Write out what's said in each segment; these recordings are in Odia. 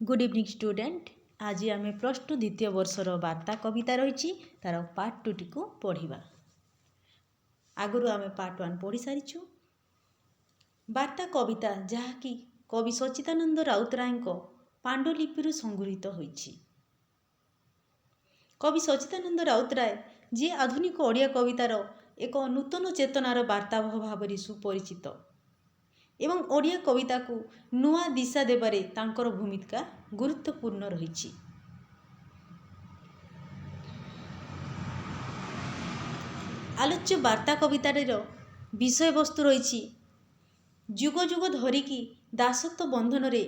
Good evening student. आज आम प्लस टू द्वितीय वर्षर वार्ता कविता रही तार पार्ट 2 टी को पढ़ा। आगु आम पार्ट 1 पढ़ी सारीचु। वार्ता कविता जहाँकि कवि सच्चिदानंद राउतराय पांडुलिपि संगृहीत होइछि। कवि सच्चिदानंद राउतराय जी आधुनिक ओडिया कवितार एक नूतन चेतनार वार्ताबह भाव सुपरिचित एवं ओडिया कविता को नुआ दिशा देबारे तांकर भूमिका गुरुत्वपूर्ण रही। आलोच्य वार्ता कवितार विषय वस्तु रही जुग जुग धरिकी दासत्व बंधन रे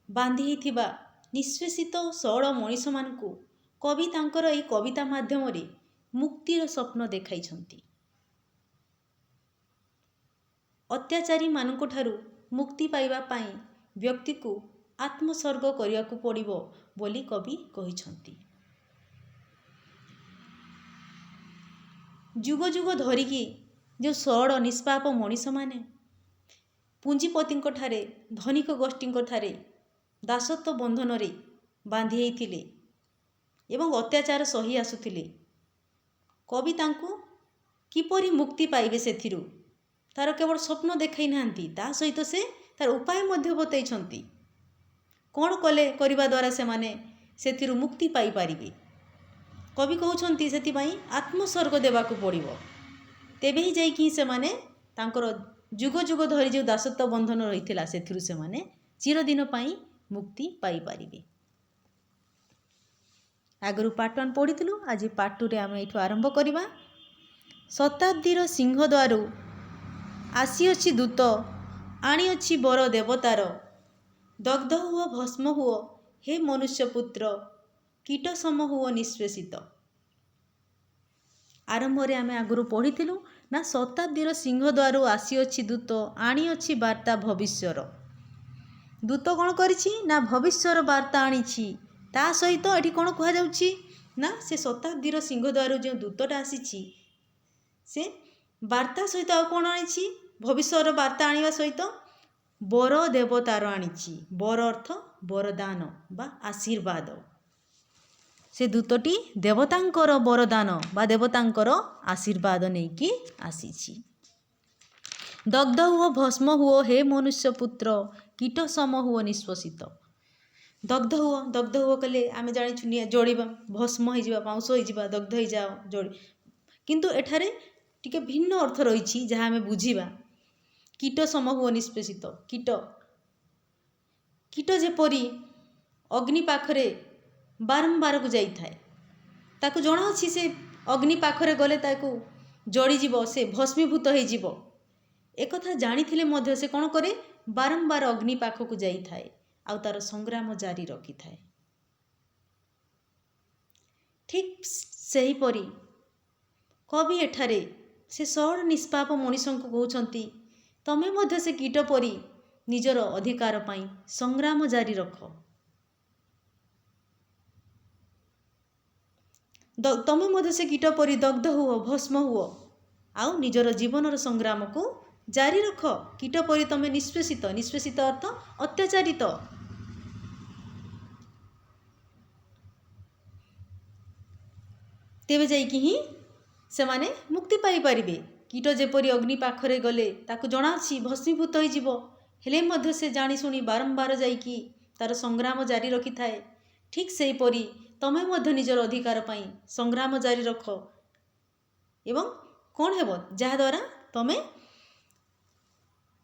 बांधी थिबा निष्पेषित सौल मनीष मानकु कवि तांकर एई कविता माध्यम रे मुक्तिर स्वप्न देखाइछंती। अत्याचारी मानक ठारू मुक्ति पाइबा पाई व्यक्ति को आत्मसर्ग करिया को पड़िबो बोली कवि कहिछंती। जुग जुग धरिकी जो सरल निष्पाप मनीष माने पुंजीपति ठारे धनिक गोष्ठी ठारे दासत्व बंधन रे बांधी होइथिले एवं अत्याचार सही आसुथिले। कवि तांकु किपरि मुक्ति पाइबे सेथिरु तार केवल स्वप्न देखाई नांती, ता सहित से तार उपाय मध्य बतैछंती। कौन कले करिबा द्वारा से माने सेथिरु मुक्ति पाई पारिबे। कवि कहउछंती सेथिबाई आत्मसर्ग देबाकू पड़िबो, तेबे ही जाई कि से माने तांकर जुग जुग धरि जो दासत्व बंधन रहिथिला सेथिरु से माने चिरदिन पाई मुक्ति पाई पारिबे। आगरु पार्ट 1 पढ़िथिलु, आज पार्ट 2 रे आमे एठु आरंभ करिबा। शताब्दीर सिंहद्वारु आसीअछि दूत आनिअछि बर देवतार, दग्ध हुओ भस्म हुओ हे मनुष्यपुत्र, कीट सम हुओ निष्पेषित। आरंभ रे आमे आगरु पढ़िथिलु ना शताब्दीर सिंहद्वारु आसीअछि दूत आनिअछि वार्ता भविष्यर। दूत कौन करिछि ना भविष्यर वार्ता आनिछि। ता सहित एठी कौन कहा जाउछि ना से शताब्दीर सिंहद्वारु जो दूतटा आसीछि से वार्ता सहित आ कौन आनिछि, भविष्यर वार्ता आनिबा सहित बर देवतार आनिछि। बर अर्थ वरदान बा आशीर्वाद। से दूतटी देवतांकर वरदान बा देवतांकर आशीर्वाद नेकी आसीछि। दग्ध हुओ भस्म हुओ हे मनुष्यपुत्र, कीट सम हुओ निष्पेषित। दग्ध हुओ कले आमे जानिछु जोड़िबा भस्म हो जिबा, पाउंस हो जिबा, दग्ध हो जाओ जोड़ी। किंतु एठारे टिके भिन्न अर्थ रही जहाँ आमे बुझिबा। कीट सम हुओ निष्पेषित। कीट कीट जेपरी अग्नि पाखरे बारंबार को जाई थाए, ताकू जणा अछि से अग्नि पाखरे गले ताकू जड़ी जीवो, से भस्मीभूत हो जीवो। एक कथा जानिथिले मध्य से कौन करे, बारंबार अग्नि पाखकू जाई थाए आउ तार संग्राम जारी रखी थाए। ठीक सही परी कवि एठारे से सरल निष्पाप मनीषों को कहउछंती, तमे मध्य से कीट परी निजर अधिकार पाई संग्राम जारी रख। तमे मध्य से कीट परी दग्ध हुओ भस्म हुओ आउ निजर जीवनर संग्राम को जारी रख। कीट परी तमे निष्पेषित। निष्पेषित अर्थ अत्याचारित। तेबे जाइकी ही से माने मुक्ति पाई पारिबे। कीट जेपरी अग्नि पाखरे गले ताकू जणा अछि भस्मीभूत हो जिवो, हेले मध्य से जानी सुनी बारंबार जाइकी तार संग्राम जारी रखी थाए। ठीक सेही परी तमे मध्य निजर अधिकार पाई संग्राम जारी रख एवं कौन हेबो जहा द्वारा तमे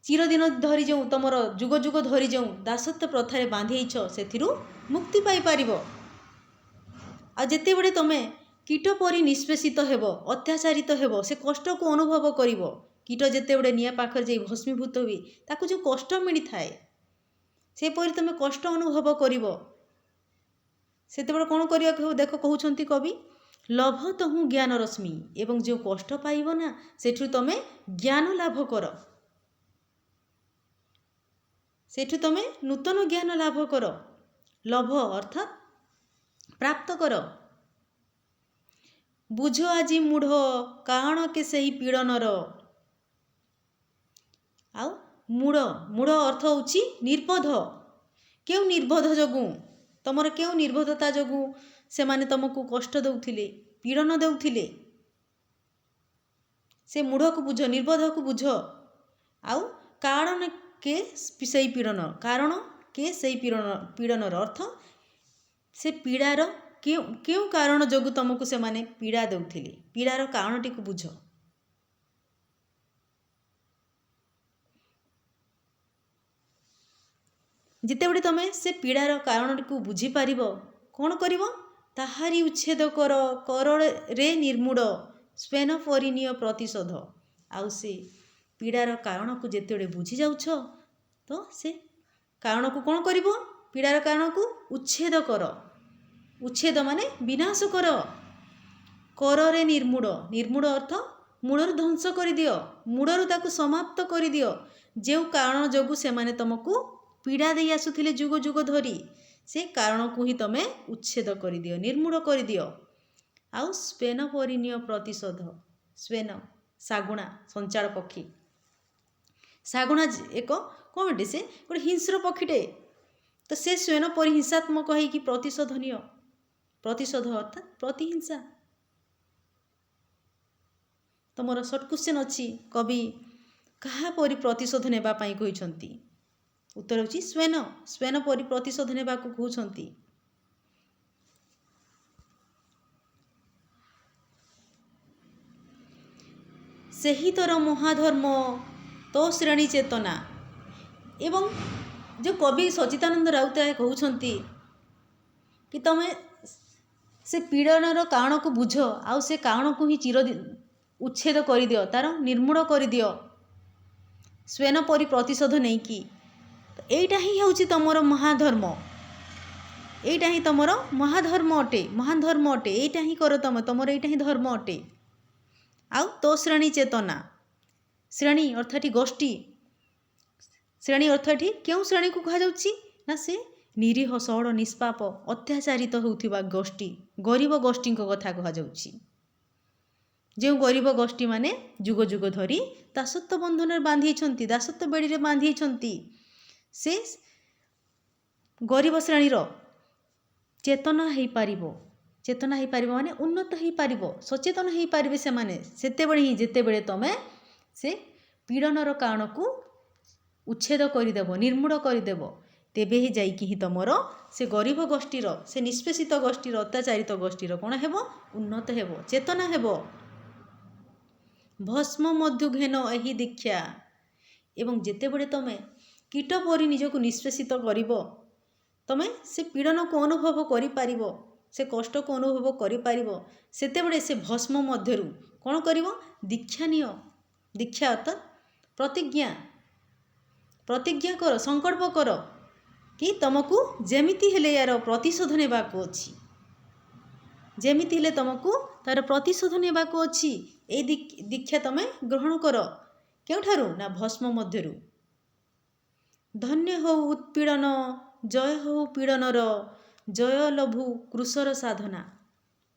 चिरदिन धरी जो तमर जुग जुग धरी जो दासत्व प्रथारे बांधीछ सेथिरु मुक्ति पाई पारिबो। आ जेते बडे तमे कीट परी निष्पेषित हेबो, अत्याचारित हेबो, से कष्ट को अनुभव करिवो। कीट जेते बडे निया पाखर जे भस्मीभूत हुई ताकू जो कष्ट मिली थाए से परी तमे कष्ट अनुभव करिवो। सेते बडे कोन करिया देखो कहउछंती कवि, लभ तहु ज्ञान रश्मि। एवं जो कष्ट पाइबो ना सेठु तमे ज्ञान लाभ कर, सेठु तमे नूतन ज्ञान लाभ कर। लभ अर्थात प्राप्त कर। बुझ आजी मूढ़ काहण के सही पीड़नर। आउ मूढ़ मूढ़ अर्थ होची निर्बोध। କେଉଁ ନିର୍ବୋଧ ଯୋଗୁଁ, ତମର କେଉଁ ନିର୍ବୋଧତା ଯୋଗୁଁ ସେମାନେ ତମକୁ କଷ୍ଟ ଦେଉଥିଲେ, ପୀଡ଼ନ ଦେଉଥିଲେ। ସେ ମୂଢ଼କୁ ବୁଝ, ନିର୍ବୋଧକୁ ବୁଝ। ଆଉ କାରଣ କେ ସେଇ ପୀଡ଼ନ, କାରଣ କେ ସେଇ ପୀଡ଼ନର ଅର୍ଥ ସେ ପୀଡ଼ାର କେଉଁ କେଉଁ କାରଣ ଯୋଗୁଁ ତମକୁ ସେମାନେ ପୀଡ଼ା ଦେଉଥିଲେ, ପୀଡ଼ାର କାରଣଟିକୁ ବୁଝ। ଯେତେବେଳେ ତମେ ସେ ପୀଡ଼ାର କାରଣଟିକୁ ବୁଝିପାରିବ, କ'ଣ କରିବ? ତାହାରି ଉଚ୍ଛେଦ କର, କରରେ ନିର୍ମୂଢ଼, ସ୍ୱେନ ପରିନିୟ ପ୍ରତିଶୋଧ। ଆଉ ସେ ପୀଡ଼ାର କାରଣକୁ ଯେତେବେଳେ ବୁଝି ଯାଉଛ, ତ ସେ କାରଣକୁ କ'ଣ କରିବ? ପୀଡ଼ାର କାରଣକୁ ଉଚ୍ଛେଦ କର। ଉଚ୍ଛେଦ ମାନେ ବିନାଶ କର। କରରେ ନିର୍ମୂଢ଼, ନିର୍ମୂଢ଼ ଅର୍ଥ ମୂଳରୁ ଧ୍ୱଂସ କରିଦିଅ, ମୂଳରୁ ତାକୁ ସମାପ୍ତ କରିଦିଅ। ଯେଉଁ କାରଣ ଯୋଗୁଁ ସେମାନେ ତମକୁ ପୀଡ଼ା ଦେଇ ଆସୁଥିଲେ ଯୁଗ ଯୁଗ ଧରି, ସେ କାରଣକୁ ହିଁ ତମେ ଉଚ୍ଛେଦ କରିଦିଅ, ନିର୍ମୂଳ କରିଦିଅ। ଆଉ ସ୍ୱେନ ପରିନିୟ ପ୍ରତିଶୋଧ। ସ୍ୱେନ ଶାଗୁଣା, ସଞ୍ଚାଳ ପକ୍ଷୀ। ଶାଗୁଣା ଏକ କ'ଣଟେ? ସେ ଗୋଟେ ହିଂସ୍ର ପକ୍ଷୀଟେ। ତ ସେ ସ୍ୱେନ ପରି ହିଂସାତ୍ମକ ହେଇକି ପ୍ରତିଶୋଧ ନିଅ। ପ୍ରତିଶୋଧ ଅର୍ଥାତ୍ ପ୍ରତିହିଂସା। ତମର ସର୍ଟ କ୍ୱେଶ୍ଚନ୍ ଅଛି, କବି କାହା ପରି ପ୍ରତିଶୋଧ ନେବା ପାଇଁ କହିଛନ୍ତି? ଉତ୍ତର ହେଉଛି ସ୍ୱେନ। ସ୍ୱେନ ପରି ପ୍ରତିଶୋଧ ନେବାକୁ କହୁଛନ୍ତି। ସେହି ତୋର ମହାଧର୍ମ ତୋ ଶ୍ରେଣୀ ଚେତନା। ଏବଂ ଯେଉଁ କବି ସଚ୍ଚିଦାନନ୍ଦ ରାଉତରାୟ କହୁଛନ୍ତି କି ତମେ ସେ ପୀଡ଼ନର କାରଣକୁ ବୁଝ, ଆଉ ସେ କାରଣକୁ ହିଁ ଉଚ୍ଛେଦ କରିଦିଅ, ତାର ନିର୍ମୂଳ କରିଦିଅ ସ୍ୱେନ ପରି ପ୍ରତିଶୋଧ ନେଇକି। ଏଇଟା ହିଁ ହେଉଛି ତମର ମହାଧର୍ମ, ଏଇଟା ହିଁ ତମର ମହାଧର୍ମ ଅଟେ, ମହାନ ଧର୍ମ ଅଟେ। ଏଇଟା ହିଁ କର ତମେ, ତମର ଏଇଟା ହିଁ ଧର୍ମ ଅଟେ। ଆଉ ତୋ ଶ୍ରେଣୀ ଚେତନା। ଶ୍ରେଣୀ ଅର୍ଥଟି ଗୋଷ୍ଠୀ। ଶ୍ରେଣୀ ଅର୍ଥଟି କେଉଁ ଶ୍ରେଣୀକୁ କୁହାଯାଉଛି? ନା ସେ ନିରୀହ, ସରଳ, ନିଷ୍ପାପ, ଅତ୍ୟାଚାରିତ ହେଉଥିବା ଗୋଷ୍ଠୀ, ଗରିବ ଗୋଷ୍ଠୀଙ୍କ କଥା କୁହାଯାଉଛି। ଯେଉଁ ଗରିବ ଗୋଷ୍ଠୀମାନେ ଯୁଗ ଯୁଗ ଧରି ଦାସତ୍ୱ ବନ୍ଧନରେ ବାନ୍ଧିଛନ୍ତି, ଦାସତ୍ୱ ବେଡ଼ିରେ ବାନ୍ଧିଛନ୍ତି, ସେ ଗରିବ ଶ୍ରେଣୀର ଚେତନା ହେଇପାରିବ। ଚେତନା ହେଇପାରିବ ମାନେ ଉନ୍ନତ ହେଇପାରିବ, ସଚେତନ ହେଇପାରିବେ ସେମାନେ ସେତେବେଳେ ହିଁ ଯେତେବେଳେ ତମେ ସେ ପୀଡ଼ନର କାରଣକୁ ଉଚ୍ଛେଦ କରିଦେବ, ନିର୍ମୂଳ କରିଦେବ। ତେବେ ହିଁ ଯାଇକି ହିଁ ତମର ସେ ଗରିବ ଗୋଷ୍ଠୀର, ସେ ନିଷ୍ପେଷିତ ଗୋଷ୍ଠୀର, ଅତ୍ୟାଚାରିତ ଗୋଷ୍ଠୀର କ'ଣ ହେବ? ଉନ୍ନତ ହେବ, ଚେତନା ହେବ। ଭସ୍ମ ମଧୁ ଘେନ ଏହି ଦୀକ୍ଷା। ଏବଂ ଯେତେବେଳେ ତମେ କୀଟ ପରି ନିଜକୁ ନିଷ୍ପେଷିତ କରିବ, ତମେ ସେ ପୀଡ଼ନକୁ ଅନୁଭବ କରିପାରିବ, ସେ କଷ୍ଟକୁ ଅନୁଭବ କରିପାରିବ, ସେତେବେଳେ ସେ ଭସ୍ମ ମଧ୍ୟରୁ କ'ଣ କରିବ? ଦୀକ୍ଷା ନିଅ। ଦୀକ୍ଷା ଅର୍ଥାତ୍ ପ୍ରତିଜ୍ଞା। ପ୍ରତିଜ୍ଞା କର, ସଂକଳ୍ପ କର କି ତମକୁ ଯେମିତି ହେଲେ ୟାର ପ୍ରତିଶୋଧ ନେବାକୁ ଅଛି, ଯେମିତି ହେଲେ ତମକୁ ତାର ପ୍ରତିଶୋଧ ନେବାକୁ ଅଛି। ଏଇ ଦୀକ୍ଷା ତମେ ଗ୍ରହଣ କର। କେଉଁଠାରୁ? ନା ଭସ୍ମ ମଧ୍ୟରୁ। ଧନ୍ୟ ହଉ ଉତ୍ପୀଡ଼ନ, ଜୟ ହଉ ପୀଡ଼ନର, ଜୟ ଲଭୁ କୃଶର ସାଧନା।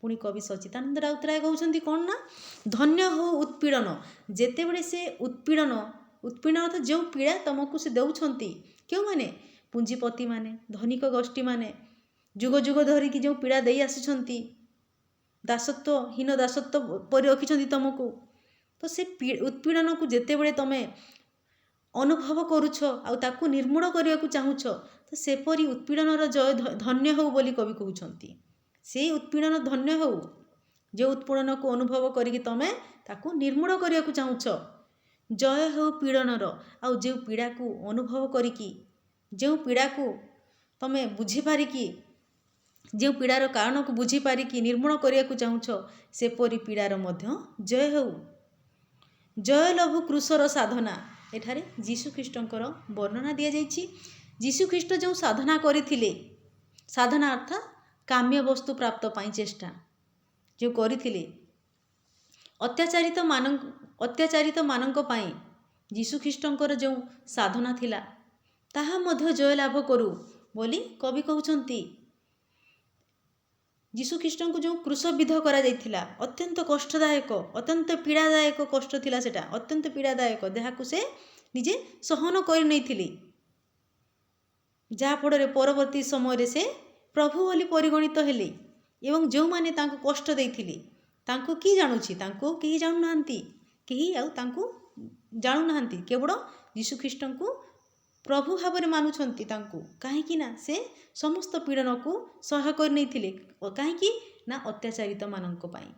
ପୁଣି କବି ସଚ୍ଚିଦାନନ୍ଦ ରାଉତରାୟ କହୁଛନ୍ତି କ'ଣ? ନା ଧନ୍ୟ ହଉ ଉତ୍ପୀଡ଼ନ। ଯେତେବେଳେ ସେ ଉତ୍ପୀଡ଼ନ ଅର୍ଥାତ୍ ଯେଉଁ ପୀଡ଼ା ତମକୁ ସେ ଦେଉଛନ୍ତି, କେଉଁମାନେ? ପୁଞ୍ଜିପତିମାନେ, ଧନିକ ଗୋଷ୍ଠୀମାନେ ଯୁଗ ଯୁଗ ଧରିକି ଯେଉଁ ପୀଡ଼ା ଦେଇ ଆସିଛନ୍ତି, ଦାସତ୍ୱ, ହୀନ ଦାସତ୍ୱ ପରି ରଖିଛନ୍ତି ତମକୁ, ତ ସେ ଉତ୍ପୀଡ଼ନକୁ ଯେତେବେଳେ ତମେ ଅନୁଭବ କରୁଛ ଆଉ ତାକୁ ନିର୍ମୂଳ କରିବାକୁ ଚାହୁଁଛ, ତ ସେପରି ଉତ୍ପୀଡ଼ନର ଜୟ ଧନ୍ୟ ହେଉ ବୋଲି କବି କହୁଛନ୍ତି। ସେଇ ଉତ୍ପୀଡ଼ନ ଧନ୍ୟ ହେଉ, ଯେଉଁ ଉତ୍ପୀଡ଼ନକୁ ଅନୁଭବ କରିକି ତମେ ତାକୁ ନିର୍ମୂଳ କରିବାକୁ ଚାହୁଁଛ। ଜୟ ହେଉ ପୀଡ଼ନର। ଆଉ ଯେଉଁ ପୀଡ଼ାକୁ ଅନୁଭବ କରିକି, ଯେଉଁ ପୀଡ଼ାକୁ ତମେ ବୁଝିପାରିକି, ଯେଉଁ ପୀଡ଼ାର କାରଣକୁ ବୁଝିପାରିକି ନିର୍ମୂଳ କରିବାକୁ ଚାହୁଁଛ, ସେପରି ପୀଡ଼ାର ମଧ୍ୟ ଜୟ ହେଉ। ଜୟ ଲଭୁ କୃଶର ସାଧନା। ଏଠାରେ ଯୀଶୁଖ୍ରୀଷ୍ଟଙ୍କର ବର୍ଣ୍ଣନା ଦିଆଯାଇଛି। ଯୀଶୁଖ୍ରୀଷ୍ଟ ଯେଉଁ ସାଧନା କରିଥିଲେ, ସାଧନା ଅର୍ଥାତ୍ କାମ୍ୟ ବସ୍ତୁ ପ୍ରାପ୍ତ ପାଇଁ ଚେଷ୍ଟା ଯେଉଁ କରିଥିଲେ, ଅତ୍ୟାଚାରିତମାନଙ୍କ ପାଇଁ ଯୀଶୁଖ୍ରୀଷ୍ଟଙ୍କର ଯେଉଁ ସାଧନା ଥିଲା, ତାହା ମଧ୍ୟ ଜୟ ଲାଭ କରୁ ବୋଲି କବି କହୁଛନ୍ତି। ଯୀଶୁଖ୍ରୀଷ୍ଟଙ୍କୁ ଯେଉଁ କ୍ରୁଶବିଦ୍ଧ କରାଯାଇଥିଲା, ଅତ୍ୟନ୍ତ କଷ୍ଟଦାୟକ, ଅତ୍ୟନ୍ତ ପୀଡ଼ାଦାୟକ କଷ୍ଟ ଥିଲା ସେଟା, ଅତ୍ୟନ୍ତ ପୀଡ଼ାଦାୟକ, ଯାହାକୁ ସେ ନିଜେ ସହନ କରି ନେଇଥିଲେ। ଯାହାଫଳରେ ପରବର୍ତ୍ତୀ ସମୟରେ ସେ ପ୍ରଭୁ ବୋଲି ପରିଗଣିତ ହେଲେ ଏବଂ ଯେଉଁମାନେ ତାଙ୍କୁ କଷ୍ଟ ଦେଇଥିଲେ ତାଙ୍କୁ କିଏ ଜାଣୁଛି? ତାଙ୍କୁ କେହି ଜାଣୁନାହାନ୍ତି। କେହି ଆଉ ତାଙ୍କୁ ଜାଣୁନାହାନ୍ତି। କେବଳ ଯୀଶୁଖ୍ରୀଷ୍ଟଙ୍କୁ ପ୍ରଭୁ ଭାବରେ ମାନୁଛନ୍ତି ତାଙ୍କୁ। କାହିଁକି ନା ସେ ସମସ୍ତ ପୀଡ଼ନକୁ ସହ୍ୟ କରି ନେଇଥିଲେ। କାହିଁକି ନା ଅତ୍ୟାଚାରିତମାନଙ୍କ ପାଇଁ।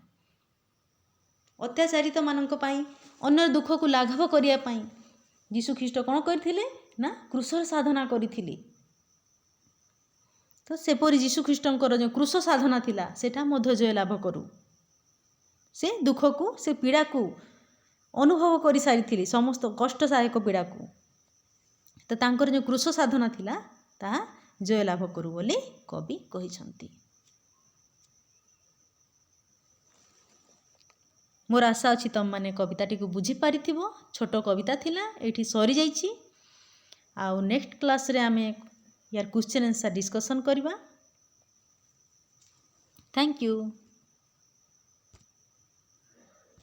ଅତ୍ୟାଚାରିତମାନଙ୍କ ପାଇଁ, ଅନ୍ୟର ଦୁଃଖକୁ ଲାଘବ କରିବା ପାଇଁ ଯୀଶୁଖ୍ରୀଷ୍ଟ କ'ଣ କରିଥିଲେ? ନା କ୍ରୁଶର ସାଧନା କରିଥିଲେ। ତ ସେପରି ଯୀଶୁଖ୍ରୀଷ୍ଟଙ୍କର ଯେଉଁ କ୍ରୁଶ ସାଧନା ଥିଲା ସେଟା ମଧ୍ୟ ଜୟ ଲାଭ କରୁ। ସେ ଦୁଃଖକୁ, ସେ ପୀଡ଼ାକୁ ଅନୁଭବ କରିସାରିଥିଲେ, ସମସ୍ତ କଷ୍ଟଦାୟକ ପୀଡ଼ାକୁ। ତ ତାଙ୍କର ଯେଉଁ କ୍ରୁଶ ସାଧନା ଥିଲା ତାହା ଜୟ ଲାଭ କରୁ ବୋଲି କବି କହିଛନ୍ତି। ମୋର ଆଶା ଅଛି ତମମାନେ କବିତାଟିକୁ ବୁଝିପାରିଥିବ। ଛୋଟ କବିତା ଥିଲା, ଏଇଠି ସରିଯାଇଛି। ଆଉ ନେକ୍ସଟ କ୍ଲାସ୍ରେ ଆମେ ୟାର କ୍ୱେଶ୍ଚନ୍ ଆନ୍ସର୍ ଡିସ୍କସନ୍ କରିବା। Thank you.